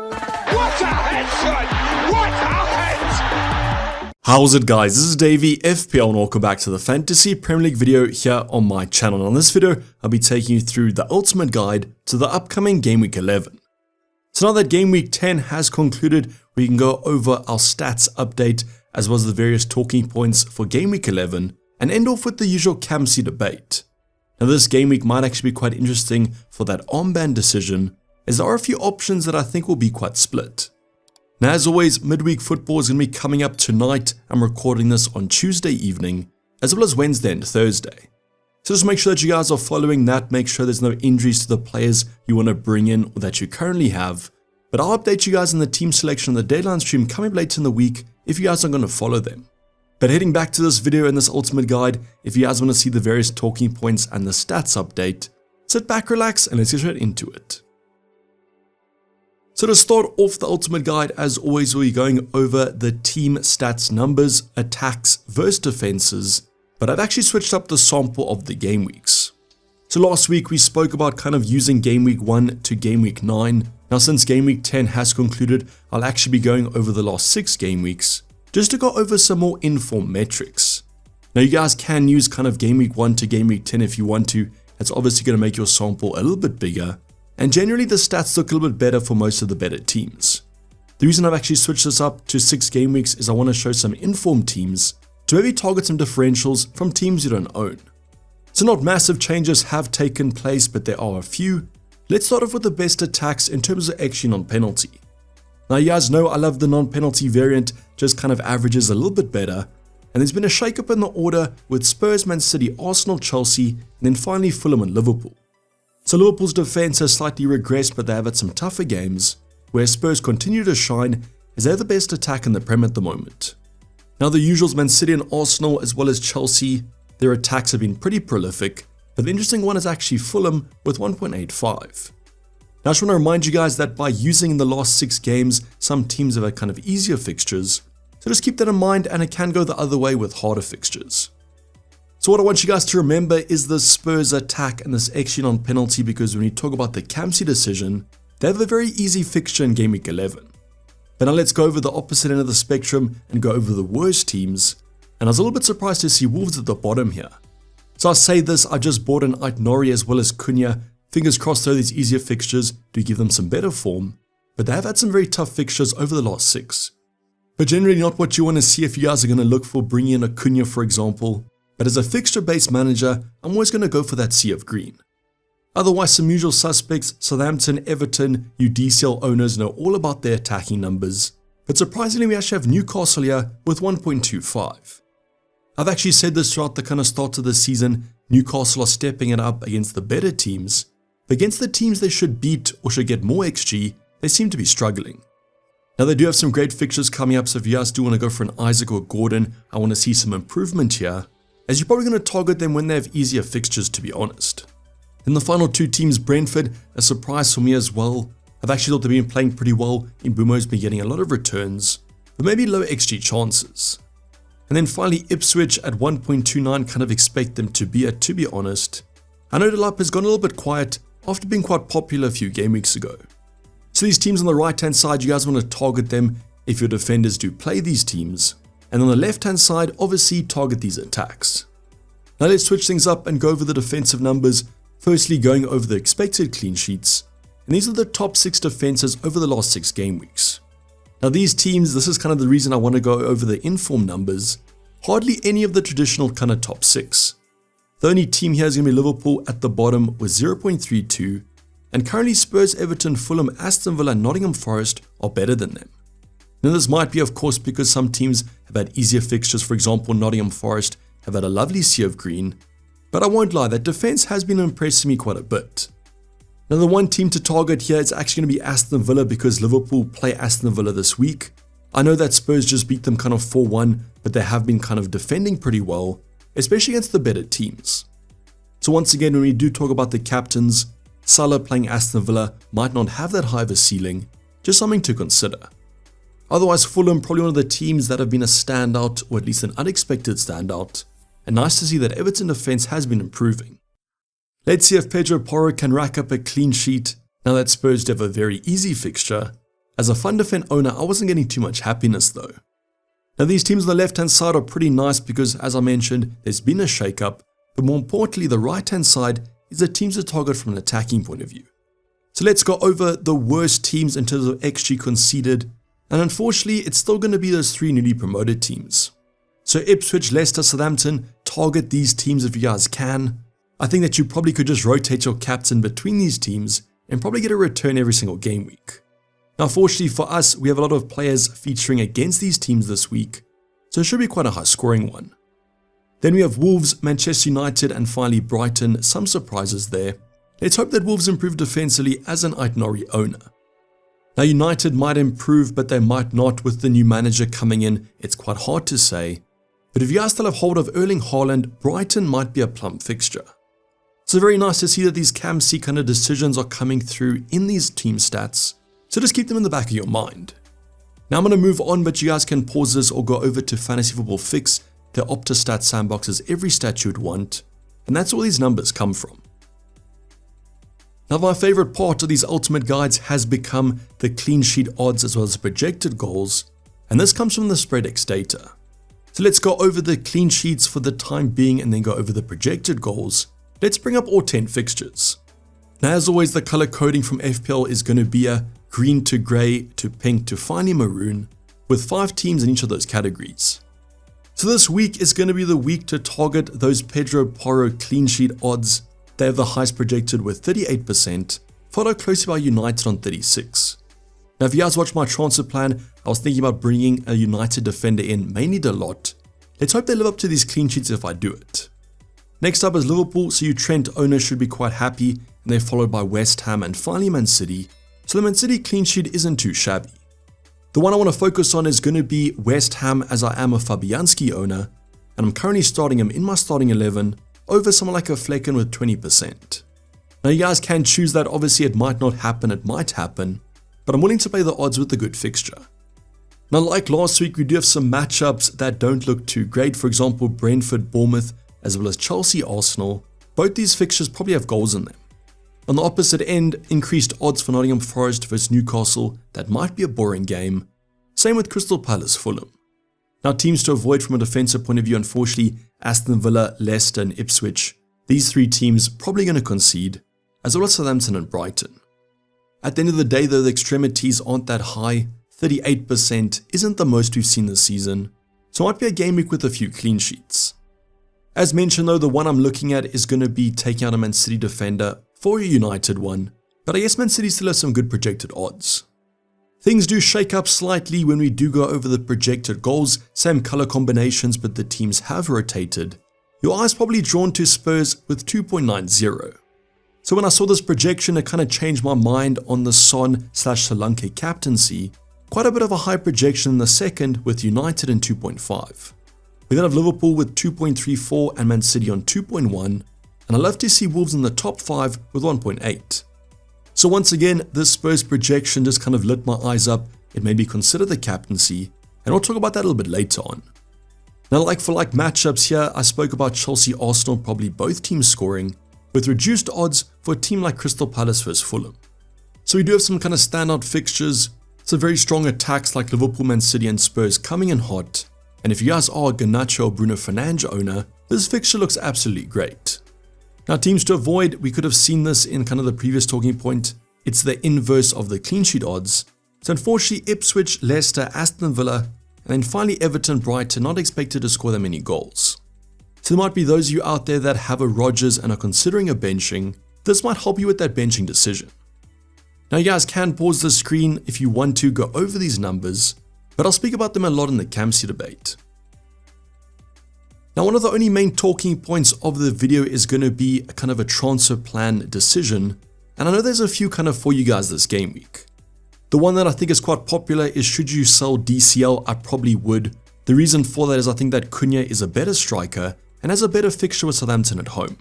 What a headshot! What a head! How's it, guys? This is Dayvy, FPL, and welcome back to the Fantasy Premier League video here on my channel. And on this video, I'll be taking you through the ultimate guide to the upcoming Game Week 11. So now that Game Week 10 has concluded, we can go over our stats update as well as the various talking points for Game Week 11 and end off with the usual Captaincy debate. Now this Game Week might actually be quite interesting for that armband decision, as there are a few options that I think will be quite split. Now as always, midweek football is going to be coming up tonight. I'm recording this on Tuesday evening, as well as Wednesday and Thursday. So just make sure that you guys are following that, make sure there's no injuries to the players you want to bring in or that you currently have. But I'll update you guys on the team selection on the deadline stream coming later in the week if you guys are going to follow them. But heading back to this video and this ultimate guide, if you guys want to see the various talking points and the stats update, sit back, relax, and let's get straight into it. So to start off the ultimate guide, as always, we'll be going over the team stats numbers, attacks versus defenses, but I've actually switched up the sample of the game weeks. So last week we spoke about kind of using game week 1 to game week 9. Now since game week 10 has concluded, I'll actually be going over the last 6 game weeks, just to go over some more informed metrics. Now you guys can use kind of game week 1 to game week 10 if you want to. That's obviously going to make your sample a little bit bigger. And generally the stats look a little bit better for most of the better teams. The reason I've actually switched this up to 6 game weeks is I want to show some informed teams to maybe target some differentials from teams you don't own. So not massive changes have taken place, but there are a few. Let's start off with the best attacks in terms of XG non-penalty. Now you guys know I love the non-penalty variant, just kind of averages a little bit better. And there's been a shake-up in the order with Spurs, Man City, Arsenal, Chelsea, and then finally Fulham and Liverpool. So Liverpool's defense has slightly regressed, but they have had some tougher games, where Spurs continue to shine as they're the best attack in the Prem at the moment. Now the usuals, Man City and Arsenal as well as Chelsea, their attacks have been pretty prolific, but the interesting one is actually Fulham with 1.85. Now I just want to remind you guys that by using the last 6 games, some teams have had kind of easier fixtures, so just keep that in mind, and it can go the other way with harder fixtures. So what I want you guys to remember is the Spurs attack and this XG non-penalty, because when you talk about the Captaincy decision, they have a very easy fixture in Game Week 11. But now let's go over the opposite end of the spectrum and go over the worst teams, and I was a little bit surprised to see Wolves at the bottom here. So I'll say this, I just bought an Aït-Nouri as well as Cunha. Fingers crossed though these easier fixtures do give them some better form, but they have had some very tough fixtures over the last 6. But generally not what you want to see if you guys are going to look for bringing in a Cunha, for example. But as a fixture-based manager, I'm always going to go for that sea of green. Otherwise, some usual suspects, Southampton, Everton, you DCL owners know all about their attacking numbers. But surprisingly, we actually have Newcastle here with 1.25. I've actually said this throughout the kind of start of the season, Newcastle are stepping it up against the better teams. But against the teams they should beat or should get more XG, they seem to be struggling. Now they do have some great fixtures coming up, so if you guys do want to go for an Isaac or Gordon, I want to see some improvement here, as you're probably going to target them when they have easier fixtures, to be honest. In the final 2 teams, Brentford, a surprise for me as well. I've actually thought they've been playing pretty well. Mbeumo's been getting a lot of returns, but maybe low XG chances. And then finally Ipswich at 1.29, kind of expect them to be at, to be honest. I know Delap has gone a little bit quiet after being quite popular a few game weeks ago. So these teams on the right hand side, you guys want to target them if your defenders do play these teams. And on the left hand side, obviously target these attacks. Now let's switch things up and go over the defensive numbers. Firstly, going over the expected clean sheets. And these are the top 6 defenses over the last 6 game weeks. Now these teams, this is kind of the reason I want to go over the informed numbers. Hardly any of the traditional kind of top 6. The only team here is going to be Liverpool at the bottom with 0.32. And currently Spurs, Everton, Fulham, Aston Villa, and Nottingham Forest are better than them. Now this might be of course because some teams have had easier fixtures. For example, Nottingham Forest have had a lovely sea of green. But I won't lie, that defense has been impressing me quite a bit. Now the one team to target here is actually going to be Aston Villa, because Liverpool play Aston Villa this week. I know that Spurs just beat them kind of 4-1, but they have been kind of defending pretty well, especially against the better teams. So once again, when we do talk about the captains, Salah playing Aston Villa might not have that high of a ceiling, just something to consider. Otherwise, Fulham, probably one of the teams that have been a standout, or at least an unexpected standout, and nice to see that Everton defense has been improving. Let's see if Pedro Porro can rack up a clean sheet now that Spurs have a very easy fixture, As a Van de Ven owner, I wasn't getting too much happiness though. Now these teams on the left hand side are pretty nice because, as I mentioned, there's been a shake-up, but more importantly the right hand side is the teams to target from an attacking point of view. So let's go over the worst teams in terms of XG conceded, and unfortunately it's still going to be those three newly promoted teams. So Ipswich, Leicester, Southampton, target these teams if you guys can. I think that you probably could just rotate your captain between these teams and probably get a return every single game week. Now fortunately for us, we have a lot of players featuring against these teams this week, so it should be quite a high scoring one. Then we have Wolves, Manchester United and finally Brighton, some surprises there. Let's hope that Wolves improve defensively as an Aït-Nouri owner. Now United might improve, but they might not with the new manager coming in, it's quite hard to say. But if you guys still have hold of Erling Haaland, Brighton might be a plump fixture. So very nice to see that these Captaincy kind of decisions are coming through in these team stats, so just keep them in the back of your mind. Now I'm going to move on, but you guys can pause this or go over to Fantasy Football Fix. Their Opta stat sandbox is every stat you'd want, and that's where these numbers come from. Now my favorite part of these ultimate guides has become the clean sheet odds as well as the projected goals, and this comes from the SpreadX data. So let's go over the clean sheets for the time being and then go over the projected goals. Let's bring up all 10 fixtures. Now as always, the color coding from FPL is going to be a green to grey to pink to finally maroon, with 5 teams in each of those categories. So this week is going to be the week to target those Pedro Porro clean sheet odds. They have the highest projected with 38%, followed closely by United on 36%. Now if you guys watch my transfer plan, I was thinking about bringing a United defender in, mainly Dalot. Let's hope they live up to these clean sheets if I do it. Next up is Liverpool, so you Trent owners should be quite happy, and they're followed by West Ham and finally Man City. So the Man City clean sheet isn't too shabby. The one I want to focus on is going to be West Ham, as I am a Fabianski owner, and I'm currently starting him in my starting 11 over someone like a Flecken with 20%. Now you guys can choose that, obviously it might not happen, it might happen, but I'm willing to play the odds with a good fixture. Now like last week, we do have some matchups that don't look too great, for example Brentford, Bournemouth, as well as Chelsea, Arsenal. Both these fixtures probably have goals in them. On the opposite end, increased odds for Nottingham Forest versus Newcastle, that might be a boring game. Same with Crystal Palace, Fulham. Now teams to avoid from a defensive point of view, unfortunately, Aston Villa, Leicester and Ipswich. These 3 teams probably going to concede, as well as Southampton and Brighton. At the end of the day though, the extremities aren't that high. 38% isn't the most we've seen this season, so it might be a game week with a few clean sheets. As mentioned though, the one I'm looking at is going to be taking out a Man City defender for a United one, but I guess Man City still has some good projected odds. Things do shake up slightly when we do go over the projected goals, same color combinations, but the teams have rotated. Your eye's probably drawn to Spurs with 2.90. So when I saw this projection, it kind of changed my mind on the Son/Solanke captaincy. Quite a bit of a high projection in the second with United in 2.5. We then have Liverpool with 2.34 and Man City on 2.1, and I love to see Wolves in the top 5 with 1.8. So once again, this Spurs projection just kind of lit my eyes up. It made me consider the captaincy, and I'll talk about that a little bit later on. Now like for like matchups here, I spoke about Chelsea, Arsenal, probably both teams scoring, with reduced odds for a team like Crystal Palace versus Fulham. So we do have some kind of standout fixtures, some very strong attacks like Liverpool, Man City and Spurs coming in hot. And if you guys are a Garnacho or Bruno Fernandes owner, this fixture looks absolutely great. Now teams to avoid, we could have seen this in kind of the previous talking point. It's the inverse of the clean sheet odds. So unfortunately Ipswich, Leicester, Aston Villa, and then finally Everton, Brighton not expected to score that many goals. So there might be those of you out there that have a Rodgers and are considering a benching. This might help you with that benching decision. Now you guys can pause the screen if you want to go over these numbers, but I'll speak about them a lot in the Captaincy debate. Now one of the only main talking points of the video is going to be a kind of a transfer plan decision, and I know there's a few kind of for you guys this game week. The one that I think is quite popular is, should you sell DCL? I probably would. The reason for that is I think that Cunha is a better striker and has a better fixture with Southampton at home.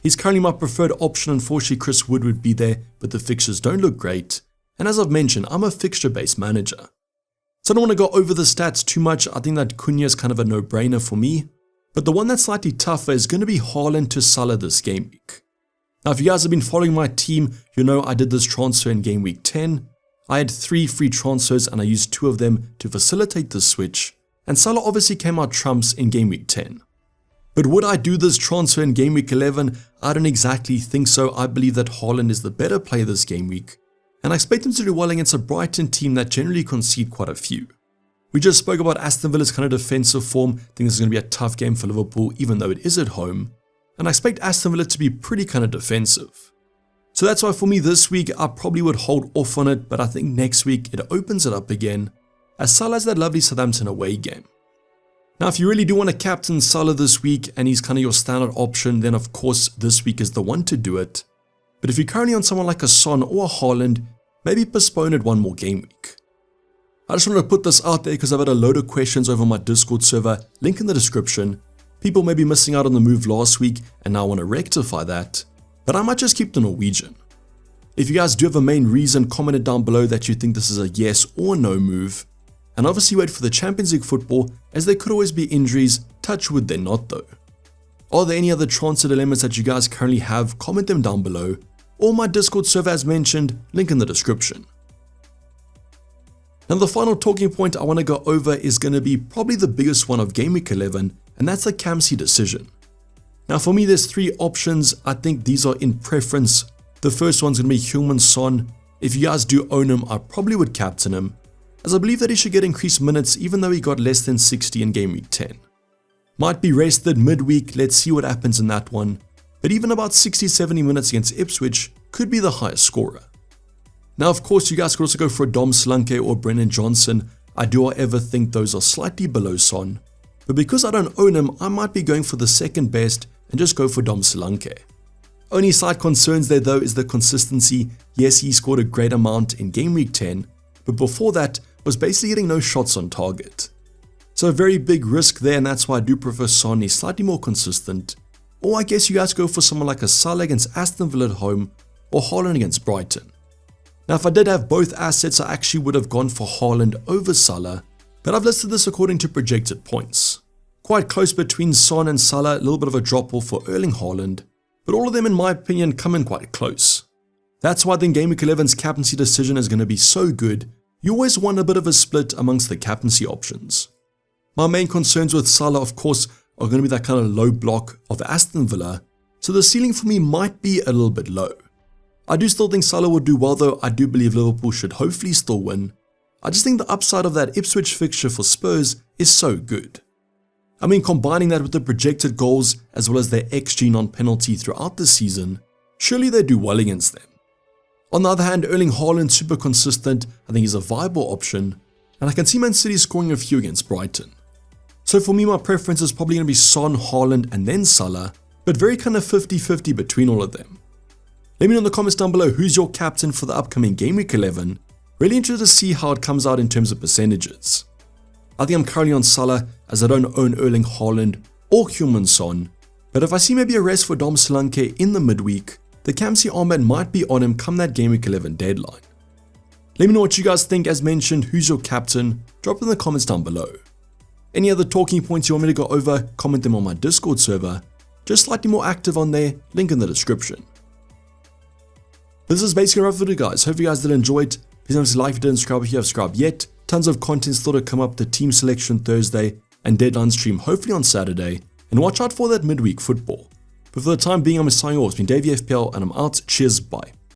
He's currently my preferred option. Unfortunately Chris Wood would be there, but the fixtures don't look great, and as I've mentioned, I'm a fixture based manager. So I don't want to go over the stats too much. I think that Cunha is kind of a no-brainer for me. But the one that's slightly tougher is going to be Haaland to Salah this game week. Now if you guys have been following my team, you know I did this transfer in game week 10. I had 3 free transfers and I used 2 of them to facilitate the switch, and Salah obviously came out trumps in game week 10. But would I do this transfer in game week 11? I don't exactly think so. I believe that Haaland is the better player this game week, and I expect him to do well against a Brighton team that generally concede quite a few. We just spoke about Aston Villa's kind of defensive form. I think this is going to be a tough game for Liverpool even though it is at home, and I expect Aston Villa to be pretty kind of defensive. So that's why for me this week I probably would hold off on it, but I think next week it opens it up again as Salah has that lovely Southampton away game. Now if you really do want to captain Salah this week and he's kind of your standard option, then of course this week is the one to do it. But if you're currently on someone like a Son or a Haaland, maybe postpone it one more game week. I just wanted to put this out there because I've had a load of questions over my Discord server, link in the description. People may be missing out on the move last week and now want to rectify that, but I might just keep the Norwegian. If you guys do have a main reason, comment it down below that you think this is a yes or no move. And obviously wait for the Champions League football, as there could always be injuries, touch wood they're not though. Are there any other transfer dilemmas that you guys currently have? Comment them down below, or my Discord server as mentioned, link in the description. Now the final talking point I want to go over is going to be probably the biggest one of game week 11, and that's the Captaincy decision. Now for me there's 3 options. I think these are in preference. The first one's going to be Heung-min Son. If you guys do own him, I probably would captain him, as I believe that he should get increased minutes even though he got less than 60 in game week 10. Might be rested midweek, let's see what happens in that one, but even about 60-70 minutes against Ipswich could be the highest scorer. Now of course you guys could also go for a Dom Solanke or Brennan Johnson. I do however think those are slightly below Son, but because I don't own him, I might be going for the second best and just go for Dom Solanke. Only slight concerns there though is the consistency. Yes, he scored a great amount in game week 10, but before that was basically getting no shots on target. So a very big risk there, and that's why I do prefer Son. He's slightly more consistent. Or I guess you guys go for someone like a Salah against Aston Villa at home or Haaland against Brighton. Now if I did have both assets, I actually would have gone for Haaland over Salah, but I've listed this according to projected points. Quite close between Son and Salah, a little bit of a drop off for Erling Haaland, but all of them in my opinion come in quite close. That's why I think Game Week 11's captaincy decision is going to be so good. You always want a bit of a split amongst the captaincy options. My main concerns with Salah of course are going to be that kind of low block of Aston Villa, so the ceiling for me might be a little bit low. I do still think Salah will do well though. I do believe Liverpool should hopefully still win. I just think the upside of that Ipswich fixture for Spurs is so good. I mean, combining that with the projected goals as well as their XG non-penalty throughout the season, surely they do well against them. On the other hand, Erling Haaland super consistent. I think he's a viable option, and I can see Man City scoring a few against Brighton. So for me, my preference is probably going to be Son, Haaland and then Salah, but very kind of 50-50 between all of them. Let me know in the comments down below who's your captain for the upcoming Game Week 11. Really interested to see how it comes out in terms of percentages. I think I'm currently on Salah as I don't own Erling Haaland or Heung-min Son, but if I see maybe a rest for Dom Solanke in the midweek, the Captaincy armband might be on him come that Game Week 11 deadline. Let me know what you guys think. As mentioned, who's your captain? Drop it in the comments down below. Any other talking points you want me to go over, comment them on my Discord server. Just slightly more active on there, link in the description. This is basically a wrap for the guys. Hope you guys did enjoy it. Please don't forget to like if you didn't subscribe if you have subscribed yet. Tons of content still to come up, the team selection Thursday and deadline stream hopefully on Saturday. And watch out for that midweek football. But for the time being, I'm signing off. It's been Dayvy FPL and I'm out. Cheers, bye.